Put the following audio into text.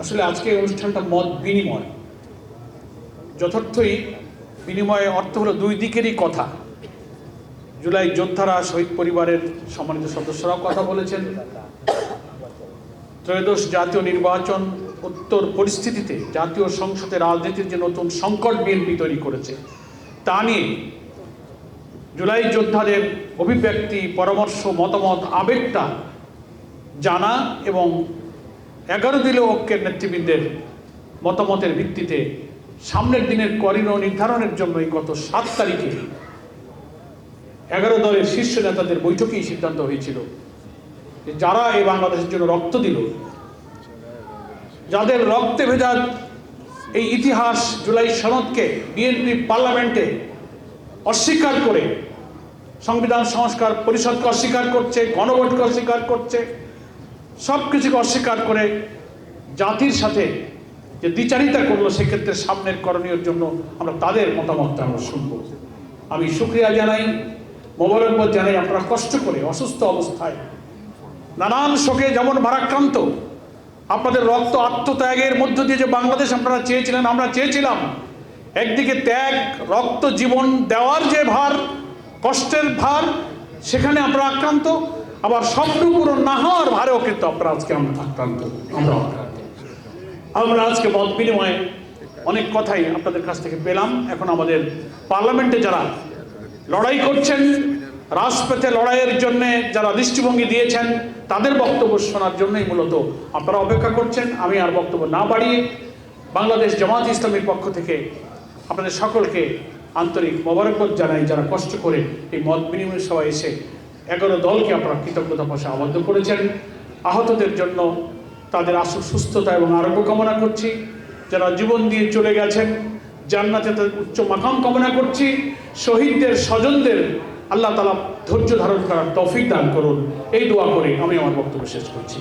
আসলে আজকে এই অনুষ্ঠানটা মত বিনিময়, যথার্থই বিনিময়ের অর্থ হলো দুই দিকেরই কথা। জুলাই যোদ্ধারা, শহীদ পরিবারের সম্মানিত সদস্যরাও কথা বলেছেন। ত্রয়োদশ জাতীয় নির্বাচন উত্তর পরিস্থিতিতে জাতীয় সংসদে রাজনীতির যে নতুন সংকট বিএনপি তৈরি করেছে তা নিয়ে জুলাই যোদ্ধাদের অভিব্যক্তি, পরামর্শ, মতামত, আবেগটা জানা এবং 11 দলীয় ঐক্যের নেতৃবৃন্দের মতামতের ভিত্তিতে সামনের দিনের করিডোর নির্ধারণের জন্য গত 7 তারিখে 11 দলের শীর্ষ নেতাদের বৈঠকেই সিদ্ধান্ত হয়েছিল যে যারা এই বাংলাদেশের জন্য রক্ত দিল, যাদের রক্তে ভেজা এই ইতিহাস জুলাই সনদকে বিএনপি পার্লামেন্টে অস্বীকার করে, সংবিধান সংস্কার পরিষদকে অস্বীকার করছে, গণভোটকে অস্বীকার করছে, সব কিছুকে অস্বীকার করে জাতির সাথে যে দ্বিচারিতা করলো, সেক্ষেত্রে সামনের করণীয়ের জন্য আমরা তাদের মতামতটা আমরা শুনব। আমি শুকরিয়া জানাই, মোবারকবাদ জানাই। আপনারা কষ্ট করে অসুস্থ অবস্থায় নানান শোকে যেমন ভারাক্রান্ত, আপনাদের রক্ত আত্মত্যাগের মধ্য দিয়ে যে বাংলাদেশ আপনারা চেয়েছিলেন, আমরা চেয়েছিলাম, একদিকে ত্যাগ, রক্ত, জীবন দেওয়ার যে ভার, কষ্টের ভার, সেখানে আপনারা আক্রান্ত, আবার স্বপ্ন পূরণ না হওয়ার ভারেও কিন্তু আপনারা আজকে আক্রান্ত। আমরা আজকে মত বিনিময়ে অনেক কথাই আপনাদের কাছ থেকে পেলাম। এখন আমাদের পার্লামেন্টে যারা লড়াই করছেন, রাজপথে লড়াইয়ের জন্য যারা দৃষ্টিভঙ্গি দিয়েছেন, তাদের বক্তব্য শোনার জন্যই মূলত আপনারা অপেক্ষা করছেন। আমি আর বক্তব্য না বাড়িয়ে বাংলাদেশ জামাত ইসলামীর পক্ষ থেকে আপনাদের সকলকে আন্তরিক মোবারকবাদ জানাই, যারা কষ্ট করে এই মত বিনিময় সভায় এসে 11 দলকে আপনারা কৃতজ্ঞতা ভাষা আবদ্ধ করেছেন। আহতদের জন্য তাদের আশু সুস্থতা এবং আরোগ্য কামনা করছি। যারা জীবন দিয়ে চলে গেছেন, জান্নাতে তাদের উচ্চ মাকাম কামনা করছি। শহীদদের স্বজনদের আল্লাহ তাআলা ধৈর্য ধারণ করার তৌফিক দান করুন, এই দোয়া করে আমি আমার বক্তব্য শেষ করছি।